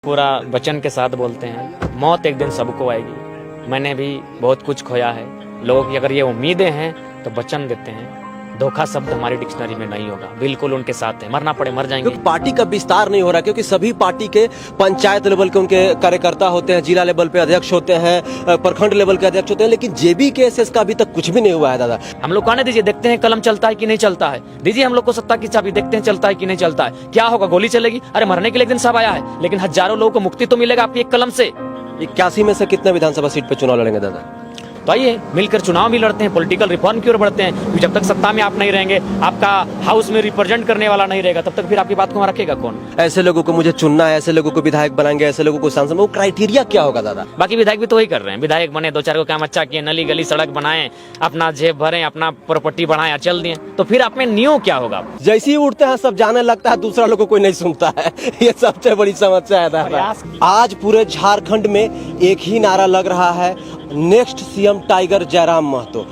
पूरा वचन के साथ बोलते हैं, मौत एक दिन सबको आएगी। मैंने भी बहुत कुछ खोया है। लोगों की अगर ये उम्मीदें हैं तो वचन देते हैं, धोखा शब्द हमारी डिक्शनरी में नहीं होगा। बिल्कुल उनके साथ है, मरना पड़े मर जाएंगे। क्योंकि पार्टी का विस्तार नहीं हो रहा, क्योंकि सभी पार्टी के पंचायत लेवल के उनके कार्यकर्ता होते हैं, जिला लेवल पे अध्यक्ष होते हैं, प्रखंड लेवल के अध्यक्ष होते हैं, लेकिन जेबी के एसएस का अभी तक कुछ भी नहीं हुआ है। दादा हम लोग कहने दीजिए, देखते हैं कलम चलता है कि नहीं चलता है। दीजिए हम लोग को सत्ता की चाबी, देखते हैं चलता है कि नहीं चलता है। क्या होगा, गोली चलेगी? अरे मरने के लिए एक दिन सब आया है, लेकिन हजारों लोगों को मुक्ति तो मिलेगा आपकी एक कलम से। 81 में से कितने विधानसभा सीट पे चुनाव लड़ेंगे दादा? तो आइए मिलकर चुनाव भी लड़ते हैं, पॉलिटिकल रिफॉर्म की ओर बढ़ते हैं। क्योंकि जब तक सत्ता में आप नहीं रहेंगे, आपका हाउस में रिप्रेजेंट करने वाला नहीं रहेगा, तब तक फिर आपकी बात को रखेगा कौन? ऐसे लोगों को मुझे चुनना है, ऐसे लोगों को विधायक बनाएंगे, ऐसे लोगों को सांसद, वो क्राइटेरिया क्या होगा दादा? बाकी विधायक भी तो वही कर रहे हैं। विधायक बने, दो चार को काम अच्छा किए, नली गली सड़क बनाएं, अपना जेब भरें, अपना प्रॉपर्टी बढ़ाएं, चल दिए, तो फिर आप में न्यू क्या होगा? जैसे ही उठते हैं सब जाने लगता है, दूसरा लोग को कोई नहीं सुनता है। ये सबसे बड़ी समस्या है दादा। आज पूरे झारखंड में एक ही नारा लग रहा है, next CM tiger Jairam Mahto.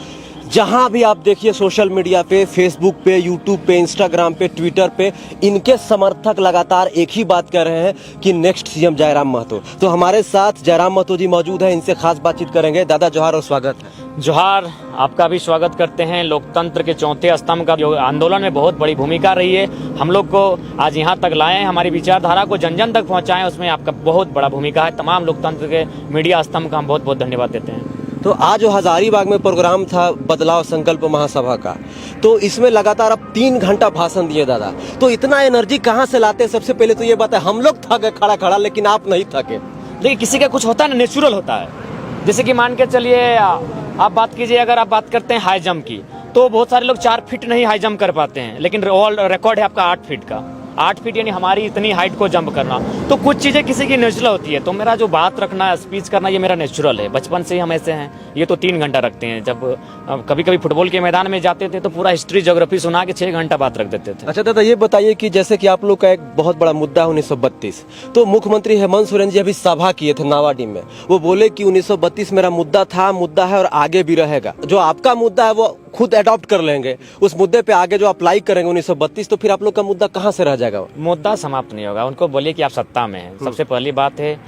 जहां भी आप देखिए सोशल मीडिया पे, फेसबुक पे, यूट्यूब पे, इंस्टाग्राम पे, ट्विटर पे, इनके समर्थक लगातार एक ही बात कर रहे हैं कि नेक्स्ट सीएम जयराम महतो। तो हमारे साथ जयराम महतो जी मौजूद हैं, इनसे खास बातचीत करेंगे। दादा जोहार और स्वागत है। जोहार, आपका भी स्वागत करते हैं। लोकतंत्र के चौथे स्तंभ का जो आंदोलन में बहुत बड़ी भूमिका रही है, हम लोग को आज यहाँ तक लाए हैं, हमारी विचारधारा को जन जन तक पहुँचाएं, उसमें आपका बहुत बड़ा भूमिका है। तमाम लोकतंत्र के मीडिया स्तंभ का हम बहुत बहुत धन्यवाद देते हैं। तो आज जो हजारीबाग में प्रोग्राम था बदलाव संकल्प महासभा का, तो इसमें लगातार आप 3 घंटा भाषण दिए दादा। तो इतना एनर्जी कहाँ से लाते हैं? सबसे पहले तो ये बात है, हम लोग थके खड़ा खड़ा, लेकिन आप नहीं थके। देखिए किसी का कुछ होता है ना, नेचुरल होता है। जैसे कि मान के चलिए आप बात कीजिए, अगर आप बात करते हैं हाई जंप की, तो बहुत सारे लोग 4 फीट नहीं हाई जंप कर पाते हैं, लेकिन वर्ल्ड रिकॉर्ड है आपका 8 फीट का। 8 फीट यानी हमारी इतनी हाइट को जंप करना। तो कुछ चीजें किसी की नेचुरल होती है। तो मेरा जो बात रखना, स्पीच करना, ये मेरा नेचुरल है, बचपन से ही हम ऐसे हैं। ये तो 3 घंटा रखते हैं। जब कभी कभी फुटबॉल के मैदान में जाते थे तो पूरा हिस्ट्री ज्योग्राफी सुना के 6 घंटा बात रख देते थे। अच्छा दादा, ये बताइए कि जैसे कि आप लोग का एक बहुत बड़ा मुद्दा है 1932, तो मुख्यमंत्री हेमंत सोरेन जी अभी सभा किए थे नावाडी में। वो बोले कि 1932 मेरा मुद्दा था, मुद्दा है और आगे भी रहेगा। जो आपका मुद्दा है वो खुद अडॉप्ट कर लेंगे, उस मुद्दे पे आगे जो अप्लाई करेंगे 1932, तो फिर आप लोग का मुद्दा कहाँ से रह जाएगा? मुद्दा समाप्त नहीं होगा। उनको बोलिए कि आप सत्ता में हैं। सबसे पहली बात है,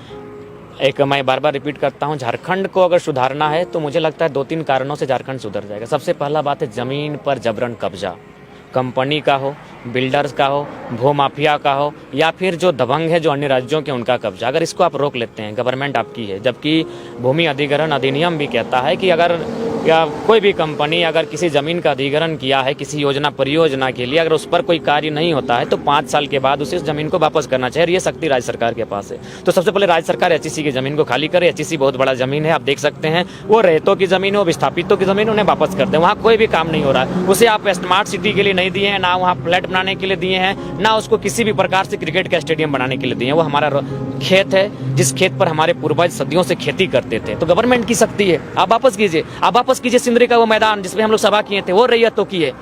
एक मैं बार बार रिपीट करता हूं, झारखंड को अगर सुधारना है तो मुझे लगता है 2-3 कारणों से झारखंड सुधर जाएगा। सबसे पहला बात है, जमीन पर जबरन कब्जा, कंपनी का हो, बिल्डर्स का हो, भू माफिया का हो, या फिर जो दबंग है जो अन्य राज्यों के उनका कब्जा। अगर इसको आप रोक लेते हैं, गवर्नमेंट आपकी है। जबकि भूमि अधिग्रहण अधिनियम भी कहता है कि अगर या कोई भी कंपनी अगर किसी जमीन का अधिग्रहण किया है किसी योजना परियोजना के लिए, अगर उस पर कोई कार्य नहीं होता है तो 5 साल के बाद उसे जमीन को वापस करना चाहिए। ये शक्ति राज्य सरकार के पास है। तो सबसे पहले राज्य सरकार एचईसी की जमीन को खाली करे। एचईसी बहुत बड़ा जमीन है, आप देख सकते हैं, वो रेतों की जमीन हो, विस्थापितों की जमीन, उन्हें वापस कर दे। वहाँ कोई भी काम नहीं हो रहा है। उसे आप स्मार्ट सिटी के लिए नहीं दिए हैं, ना वहाँ फ्लैट बनाने के लिए दिए हैं, ना उसको किसी भी प्रकार से क्रिकेट का स्टेडियम बनाने के लिए दिए हैं। वो हमारा खेत है, जिस खेत पर हमारे पूर्वज सदियों से खेती करते थे। तो गवर्नमेंट की शक्ति है, आप वापस कीजिए। आप वापस कीजिए सिंदरी का वो मैदान जिसमें हम लोग सभा किए थे, वो रैयतों की है।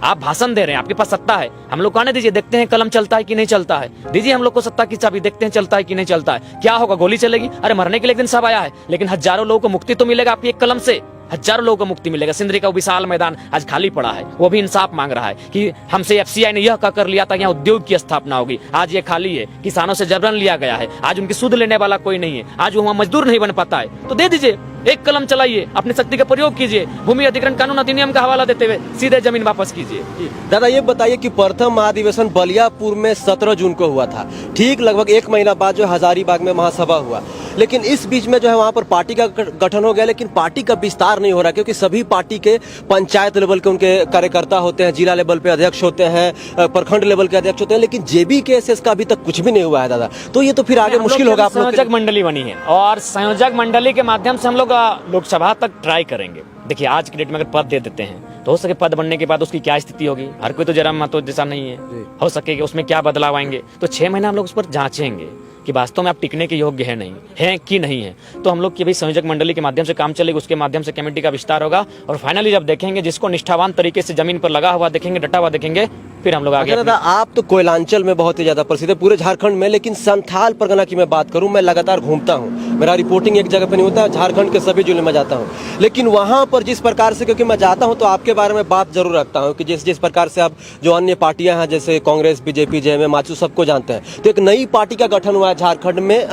आप भाषण दे रहे हैं, आपके पास सत्ता है, हम लोग कहने दीजिए, देखते हैं कलम चलता है कि नहीं चलता है। दीजिए हम लोग को सत्ता की चाबी, देखते हैं चलता है कि नहीं चलता है। क्या होगा, गोली चलेगी? अरे मरने के लिए एक दिन सब आया है, लेकिन हजारों लोगों को मुक्ति तो मिलेगा आपकी एक कलम से। हजारों लोगों को मुक्ति मिलेगा। सिंदरी का विशाल मैदान आज खाली पड़ा है, वो भी इंसाफ मांग रहा है कि हमसे एफसीआई ने यह कर लिया था यहाँ उद्योग की स्थापना होगी, आज ये खाली है। किसानों से जबरन लिया गया है, आज उनकी सुध लेने वाला कोई नहीं है, आज वो वहाँ मजदूर नहीं बन पाता है। तो दे दीजिए, एक कलम चलाइए, अपनी शक्ति का प्रयोग कीजिए, भूमि अधिग्रहण कानून अधिनियम का हवाला देते हुए सीधे जमीन वापस कीजिए। दादा ये बताइए कि प्रथम महाधिवेशन बलियापुर में 17 जून को हुआ था, ठीक लगभग 1 महीना बाद जो हजारीबाग में महासभा हुआ, लेकिन इस बीच में जो है वहाँ पर पार्टी का गठन हो गया, लेकिन पार्टी का विस्तार नहीं हो रहा, क्योंकि सभी पार्टी के पंचायत लेवल के उनके कार्यकर्ता होते हैं, जिला लेवल पे अध्यक्ष होते हैं, प्रखंड लेवल के अध्यक्ष होते हैं, लेकिन जेबी के एसएस का अभी तक कुछ भी नहीं हुआ है दादा। तो ये तो फिर आगे मुश्किल होगा। संयोजक मंडली बनी है और संयोजक मंडली के माध्यम से हम लोग लोकसभा तक ट्राई करेंगे। देखिए आज की डेट में अगर पद दे देते हैं तो हो सके पद बनने के बाद उसकी क्या स्थिति होगी। हर कोई तो जयराम महतो जैसा नहीं है, हो सके कि उसमें क्या बदलाव आएंगे। तो 6 महीना हम लोग उस पर जांचेंगे कि वास्तव में आप टिकने के योग्य है नहीं है कि नहीं है। तो हम लोग की भी संयोजक मंडली के माध्यम से काम चलेगा, उसके माध्यम से कमेटी का विस्तार होगा और फाइनली जब देखेंगे जिसको निष्ठावान तरीके से जमीन पर लगा हुआ देखेंगे, डटा हुआ देखेंगे, फिर हम लोग आगे। दादा आप तो कोयलांचल में बहुत ही ज्यादा प्रसिद्ध है पूरे झारखंड में, लेकिन संथाल परगना की मैं बात करूं, मैं लगातार घूमता हूं, मेरा रिपोर्टिंग एक जगह पे नहीं होता है, झारखंड के सभी जिले में जाता हूं, लेकिन वहां पर जिस प्रकार से, क्योंकि मैं जाता हूं तो आपके बारे में बात जरूर रखता हूं कि जिस प्रकार से आप जो अन्य पार्टियां हैं जैसे कांग्रेस, बीजेपी, जेएमएम, माजपा, सबको जानते हैं, तो एक नई पार्टी का गठन हुआ है झारखंड में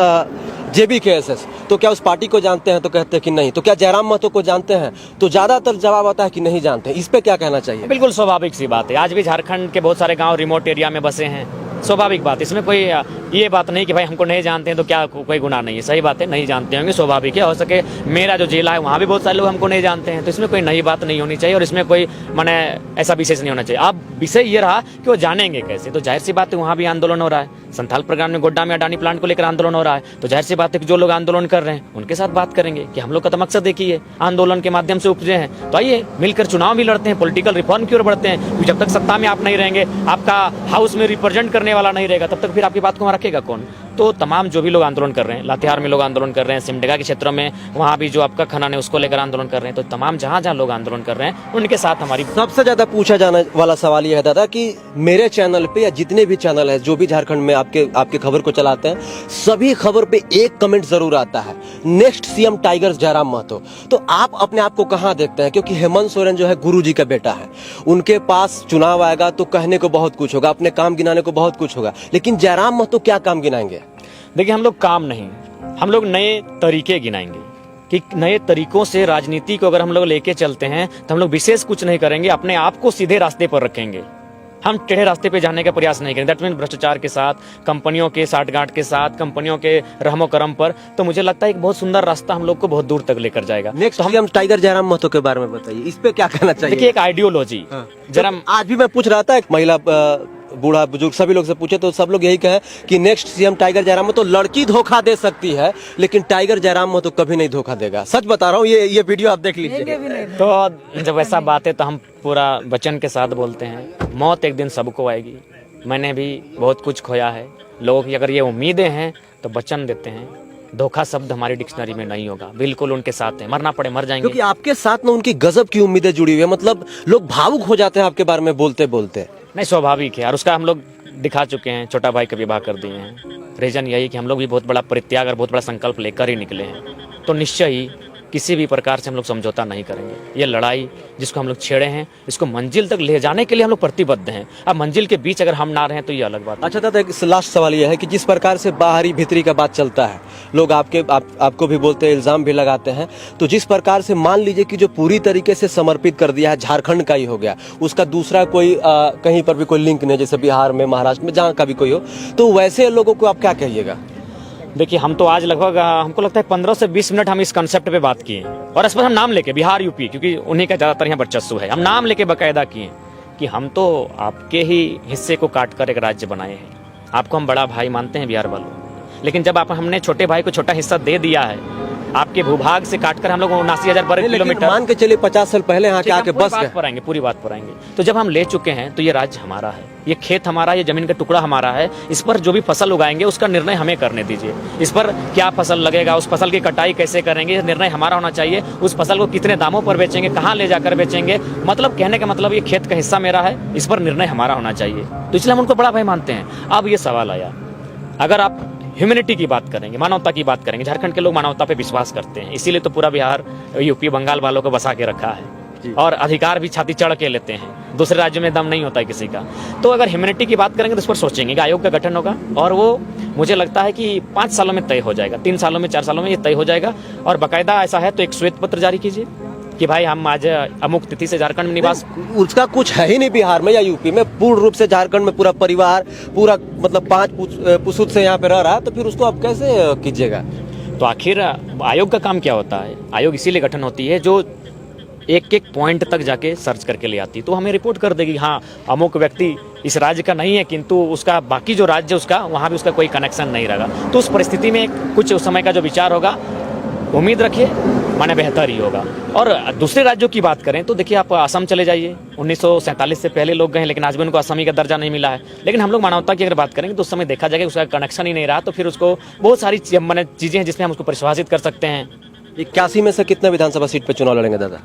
JBKSS, तो क्या उस पार्टी को जानते हैं? तो कहते हैं कि नहीं। तो क्या जयराम महतो को जानते हैं? तो ज्यादातर जवाब आता है कि नहीं जानते हैं। इस पे क्या कहना चाहिए? बिल्कुल स्वाभाविक सी बात है, आज भी झारखंड के बहुत सारे गांव रिमोट एरिया में बसे हैं, स्वाभाविक बात, इसमें कोई ये बात नहीं कि भाई हमको नहीं जानते हैं तो क्या कोई गुनाह नहीं है, सही बात है, नहीं जानते होंगे, स्वाभाविक है। हो सके मेरा जो जिला है वहाँ भी बहुत सारे लोग हमको नहीं जानते हैं, तो इसमें कोई नई बात नहीं होनी चाहिए और इसमें कोई माने ऐसा विशेष नहीं होना चाहिए। अब विषय ये रहा कि वो जानेंगे कैसे, तो जाहिर सी बात है वहाँ भी आंदोलन हो रहा है, संथाल प्रोग्राम में गोड्डा में अडानी प्लांट को लेकर आंदोलन हो रहा है, तो जाहिर सी बात है कि जो लोग आंदोलन कर रहे हैं उनके साथ बात करेंगे कि हम लोग का तो मकसद एक ही है, आंदोलन के माध्यम से उपजे हैं, तो आइए मिलकर चुनाव भी लड़ते हैं, पॉलिटिकल रिफॉर्म की ओर बढ़ते हैं, क्योंकि जब तक सत्ता में आप नहीं रहेंगे, आपका हाउस में रिप्रेजेंट करने वाला नहीं रहेगा, तब तक फिर आपकी बात को वहाँ रखेगा कौन। तो तमाम जो भी लोग आंदोलन कर रहे हैं, लातेहार में लोग आंदोलन कर रहे हैं, सिमडेगा के क्षेत्रों में वहाँ भी जो आपका खनन है उसको लेकर आंदोलन कर रहे हैं, तो तमाम जहाँ जहाँ लोग आंदोलन कर रहे हैं उनके साथ हमारी। सबसे ज्यादा पूछा जाने वाला सवाल यह है दादा कि मेरे चैनल पे या जितने भी चैनल है जो भी झारखंड में आपके खबर को चलाते हैं, सभी खबर पे एक कमेंट जरूर आता है, next CM tiger Jairam Mahto. तो आप अपने आप को कहाँ देखते हैं? क्योंकि हेमंत सोरेन जो है गुरुजी का बेटा है, उनके पास चुनाव आएगा तो कहने को बहुत कुछ होगा, अपने काम गिनाने को बहुत कुछ होगा, लेकिन जयराम महतो क्या काम गिनाएंगे? देखिए हम लोग काम नहीं, हम लोग नए तरीके गिनाएंगे कि नए तरीकों से राजनीति को अगर हम लोग लेके चलते हैं तो हम लोग विशेष कुछ नहीं करेंगे, अपने आप को सीधे रास्ते पर रखेंगे, हम टेढ़े रास्ते पे जाने का प्रयास नहीं करेंगे। दैट मीन भ्रष्टाचार के साथ, कंपनियों के साठगांठ के साथ, कंपनियों के रहमो करम पर, तो मुझे लगता है एक बहुत सुंदर रास्ता हम लोग को बहुत दूर तक लेकर जाएगा। नेक्स्ट हम टाइगर जयराम महतो के बारे में बताइए, इस पे क्या कहना चाहिए? देखिए एक आइडियोलॉजी, जरा आज भी मैं पूछ रहा था, एक महिला बूढ़ा बुजुर्ग सभी लोग से पूछे तो सब लोग यही कहे कि next CM tiger Jairam Mahto, लड़की धोखा दे सकती है लेकिन टाइगर जयराम महतो कभी नहीं धोखा देगा। सच बता रहा हूँ, ये वीडियो आप देख लीजिए। तो जब ऐसा बात है तो हम पूरा वचन के साथ बोलते हैं, मौत एक दिन सबको आएगी, मैंने भी बहुत कुछ खोया है, लोगों की अगर ये उम्मीदें हैं तो वचन देते हैं, धोखा शब्द हमारी डिक्शनरी में नहीं होगा, बिल्कुल उनके साथ है, मरना पड़े मर जाएंगे। क्योंकि आपके साथ में उनकी गजब की उम्मीदें जुड़ी हुई है, मतलब लोग भावुक हो जाते हैं आपके बारे में बोलते बोलते। नहीं स्वाभाविक है, और उसका हम लोग दिखा चुके हैं, छोटा भाई का विवाह कर दिए हैं, रीजन यही कि हम लोग भी बहुत बड़ा परित्याग और बहुत बड़ा संकल्प लेकर ही निकले हैं, तो निश्चय ही किसी भी प्रकार से हम लोग समझौता नहीं करेंगे। ये लड़ाई जिसको हम लोग छेड़े हैं, इसको मंजिल तक ले जाने के लिए हम लोग प्रतिबद्ध हैं। अब मंजिल के बीच अगर हम ना रहें तो ये अलग बात है। अच्छा दादा, एक लास्ट सवाल ये है कि जिस प्रकार से बाहरी भीतरी का बात चलता है, लोग आपको भी बोलते हैं, इल्जाम भी लगाते हैं, तो जिस प्रकार से मान लीजिए कि जो पूरी तरीके से समर्पित कर दिया है, झारखंड का ही हो गया, उसका दूसरा कोई कहीं पर भी कोई लिंक नहीं, जैसे बिहार में, महाराष्ट्र में, जहाँ का भी कोई हो, तो वैसे लोगों को आप क्या कहिएगा? देखिए हम तो आज लगभग हमको लगता है 15 से 20 मिनट हम इस कंसेप्ट पे बात किए, और इस पर हम नाम लेके बिहार यूपी, क्योंकि उन्हीं का ज़्यादातर यहाँ वर्चस्व है, हम नाम लेके बाकायदा किए कि हम तो आपके ही हिस्से को काट कर एक राज्य बनाए हैं, आपको हम बड़ा भाई मानते हैं बिहार वालों, लेकिन जब हमने छोटे भाई को छोटा हिस्सा दे दिया है, आपके भूभाग से काटकर हम लोग 79,000 वर्ग किलोमीटर, मान के चलिए 50 साल पहले यहाँ के आके बस गए, पर आएंगे, पूरी बात पर आएंगे, तो जब हम ले चुके हैं तो ये राज्य हमारा है, ये खेत हमारा, ये जमीन का टुकड़ा हमारा है, इस पर जो भी फसल उगाएंगे उसका निर्णय हमें करने दीजिए, इस पर क्या फसल लगेगा, उस फसल की कटाई कैसे करेंगे, ये निर्णय हमारा होना चाहिए, उस फसल को कितने दामों पर बेचेंगे, कहाँ ले जाकर बेचेंगे, मतलब कहने का मतलब ये खेत का हिस्सा मेरा है, इस पर निर्णय हमारा होना चाहिए, तो इसलिए हम उनको बड़ा भाई मानते हैं। अब ये सवाल आया, अगर आप ह्यूमैनिटी की बात करेंगे, मानवता की बात करेंगे, झारखंड के लोग मानवता पे विश्वास करते हैं, इसीलिए तो पूरा बिहार यूपी बंगाल वालों को बसा के रखा है, और अधिकार भी छाती चढ़ के लेते हैं, दूसरे राज्यों में दम नहीं होता है किसी का। तो अगर ह्यूमैनिटी की बात करेंगे तो उस पर सोचेंगे कि आयोग का गठन होगा, और वो मुझे लगता है कि 5 सालों में तय हो जाएगा, 3 सालों में 4 सालों में ये तय हो जाएगा, और बाकायदा ऐसा है तो एक श्वेत पत्र जारी कीजिए कि भाई हम आज अमुक तिथि से झारखंड में निवास, उसका कुछ है ही नहीं बिहार में या यूपी में, पूर्ण रूप से झारखंड में पूरा परिवार, पूरा मतलब 5 पुसुत से यहाँ पे रह रहा है, तो फिर उसको आप कैसे कीजिएगा? तो आखिर आयोग का काम क्या होता है? आयोग इसीलिए गठन होती है जो एक एक पॉइंट तक जाके सर्च करके ले आती, तो हमें रिपोर्ट कर देगी हाँ अमुक व्यक्ति इस राज्य का नहीं है, किंतु उसका बाकी जो राज्य उसका वहाँ भी उसका कोई कनेक्शन नहीं रहेगा, तो उस परिस्थिति में कुछ उस समय का जो विचार होगा, उम्मीद रखिए माने बेहतर ही होगा। और दूसरे राज्यों की बात करें तो देखिए आप असम चले जाइए, 1947 से पहले लोग गए, लेकिन आज भी उनको असमी का दर्जा नहीं मिला है, लेकिन हम लोग मानवता की अगर बात करेंगे तो उस समय देखा जाएगा उसका कनेक्शन ही नहीं रहा, तो फिर उसको बहुत सारी चीज़ें हैं जिसमें हम उसको परिभाषित कर सकते हैं। 81 में से कितने विधानसभा सीट पे चुनाव लड़ेंगे दादा?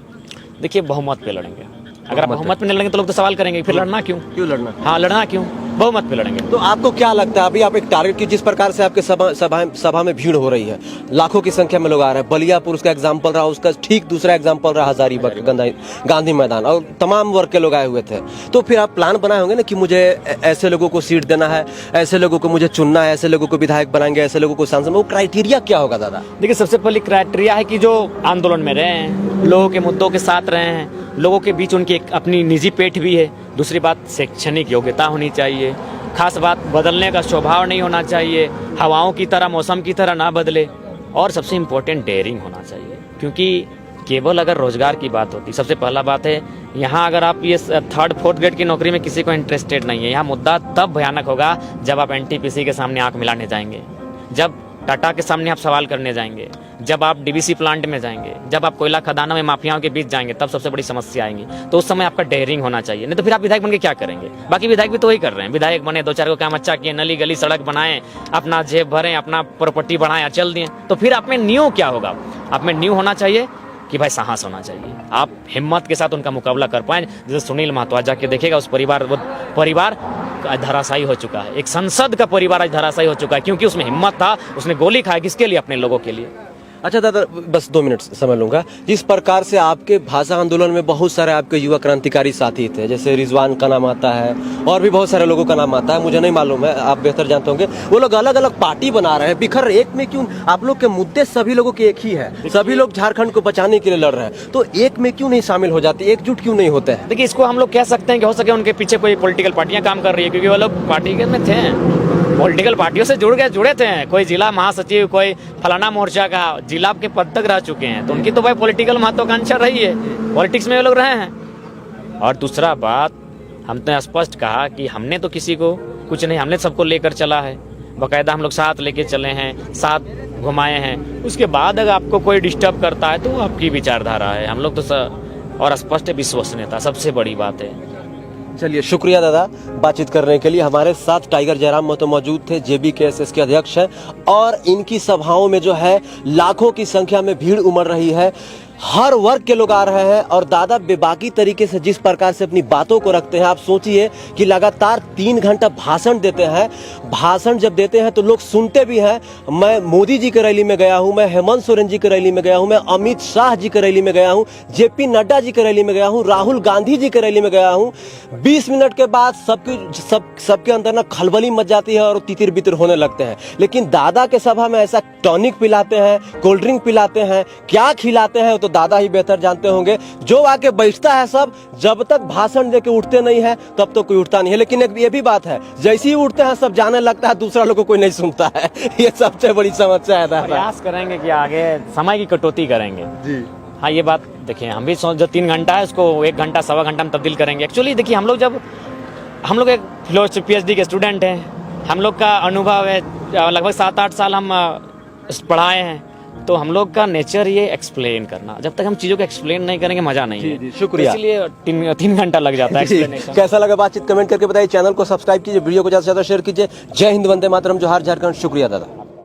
देखिए बहुमत पे लड़ेंगे, अगर आप बहुमत में नहीं लड़ेंगे तो लोग तो सवाल करेंगे फिर लड़ना क्यों लड़ना? हाँ लड़ना क्यों, बहुमत पे लड़ेंगे। तो आपको क्या लगता है, अभी आप एक टारगेट की, जिस प्रकार से आपके सभा में भीड़ हो रही है, लाखों की संख्या में लोग आ रहे हैं, बलियापुर उसका एग्जाम्पल रहा, उसका ठीक दूसरा एग्जाम्पल रहा हजारीबाग गांधी मैदान, और तमाम वर्ग के लोग आए हुए थे, तो फिर आप प्लान बनाए होंगे ना कि मुझे ऐसे लोगों को सीट देना है, ऐसे लोगों को मुझे चुनना है, ऐसे लोगों को विधायक बनाएंगे, ऐसे लोगों को सांसद, वो क्राइटेरिया क्या होगा दादा? देखिए, सबसे पहले क्राइटेरिया है कि जो आंदोलन में रहे हैं, लोगों के मुद्दों के साथ रहे हैं, लोगों के बीच उनकी एक अपनी निजी पेठ भी है। दूसरी बात, शैक्षणिक योग्यता होनी चाहिए। खास बात, बदलने का स्वभाव नहीं होना चाहिए, हवाओं की तरह, मौसम की तरह ना बदले। और सबसे इम्पोर्टेंट, डेयरिंग होना चाहिए, क्योंकि केवल अगर रोजगार की बात होती, सबसे पहला बात है, यहाँ अगर आप ये 3rd 4th ग्रेड की नौकरी में किसी को इंटरेस्टेड नहीं है, यहाँ मुद्दा तब भयानक होगा जब आप एनटीपीसी के सामने आंख मिलाने जाएंगे, जब टाटा के सामने आप सवाल करने जाएंगे, जब आप डीवीसी प्लांट में जाएंगे, जब आप कोयला खदानों में माफियाओं के बीच जाएंगे, तब सबसे बड़ी समस्या आएंगी। तो उस समय आपका डेयरिंग होना चाहिए, नहीं तो फिर आप विधायक बन के क्या करेंगे? बाकी विधायक भी तो वही कर रहे हैं, विधायक बने, 2-4 को काम अच्छा किए, नली गली सड़क बनाएं, अपना जेब भरें, अपना प्रॉपर्टी बढ़ाएं, चल दिए। तो फिर आप में न्यू क्या होगा? आप में न्यू होना चाहिए कि भाई साहस होना चाहिए, आप हिम्मत के साथ उनका मुकाबला कर पाएं। जैसे सुनील महतो, आज जाके देखिएगा, उस परिवार धराशायी हो चुका है, एक संसद का परिवार आज धराशायी हो चुका है, क्योंकि उसमें हिम्मत था, उसने गोली खाया, किसके लिए? अपने लोगों के लिए। अच्छा दादा, बस 2 मिनट समय लूंगा। जिस प्रकार से आपके भाषा आंदोलन में बहुत सारे आपके युवा क्रांतिकारी साथी थे, जैसे रिजवान का नाम आता है और भी बहुत सारे लोगों का नाम आता है, मुझे नहीं मालूम है, आप बेहतर जानते होंगे। वो लोग अलग अलग पार्टी बना रहे हैं, बिखर एक में क्यों? आप लोग के मुद्दे सभी लोगों के एक ही है, सभी लोग झारखंड को बचाने के लिए लड़ रहे हैं, तो एक में क्यों नहीं शामिल हो जाते, एकजुट क्यों नहीं होते हैं? देखिए, इसको हम लोग कह सकते हैं कि हो सके उनके पीछे कोई पॉलिटिकल पार्टियां काम कर रही है, क्योंकि वो लोग पार्टी में थे, पॉलिटिकल पार्टियों से जुड़े थे, कोई जिला महासचिव, कोई फलाना मोर्चा का जिला के पद तक रह चुके हैं, तो उनकी तो भाई पॉलिटिकल महत्वाकांक्षा रही है, पॉलिटिक्स में वो लोग रहे हैं। और दूसरा बात, हमने स्पष्ट कहा कि हमने तो किसी को कुछ नहीं, हमने सबको लेकर चला है, बाकायदा हम लोग साथ लेके चले हैं, साथ घुमाए हैं। उसके बाद अगर आपको कोई डिस्टर्ब करता है तो वो आपकी विचारधारा है, हम लोग तो और स्पष्ट विश्वसनीयता सबसे बड़ी बात है। चलिए, शुक्रिया दादा बातचीत करने के लिए। हमारे साथ टाइगर जयराम महतो मौजूद थे, JBKSS के अध्यक्ष हैं, और इनकी सभाओं में जो है लाखों की संख्या में भीड़ उमड़ रही है, हर वर्ग के लोग आ रहे हैं, और दादा बेबाकी तरीके से जिस प्रकार से अपनी बातों को रखते हैं, आप सोचिए कि लगातार 3 घंटा भाषण देते हैं। भाषण जब देते हैं तो लोग सुनते भी हैं। मैं मोदी जी की रैली में गया हूं, मैं हेमंत सोरेन जी की रैली में गया हूं, मैं अमित शाह जी की रैली में गया हूं, JP नड्डा जी की रैली में गया हूं, राहुल गांधी जी की रैली में गया हूं। 20 मिनट के बाद सबके अंदर ना खलबली मच जाती है और तितिर बितिर होने लगते हैं। लेकिन दादा के सभा में ऐसा टॉनिक पिलाते हैं, कोल्ड ड्रिंक पिलाते हैं, क्या खिलाते हैं तो दादा ही बेहतर जानते होंगे। जो आके बैठता है सब, जब तक भाषण देके उठते नहीं है तब तो कोई उठता नहीं है। लेकिन एक ये भी बात है, जैसे ही उठते हैं सब जाने लगता है, दूसरा लोग को कोई नहीं सुनता है। ये सबसे बड़ी समस्या है दादा। प्रयास करेंगे कि आगे समय की कटौती करेंगे जी। हाँ, ये बात देखिए, हम भी जो 3 घंटा है उसको 1 घंटा, सवा घंटा में तब्दील करेंगे। एक्चुअली देखिए, हम लोग एक फिलोसफी PhD के स्टूडेंट हैं, हम लोग का अनुभव है, लगभग 7-8 साल हम पढ़ाए हैं, तो हम लोग का नेचर ये एक्सप्लेन करना। जब तक हम चीजों को एक्सप्लेन नहीं करेंगे मजा नहीं है। जी, शुक्रिया। इसलिए 3 घंटा लग जाता है एक्सप्लेनेशन। कैसा लगा बातचीत कमेंट करके बताइए, चैनल को सब्सक्राइब कीजिए, वीडियो को ज्यादा से ज्यादा शेयर कीजिए। जय हिंद, वंदे मातरम, जोहार झारखंड। शुक्रिया दादा।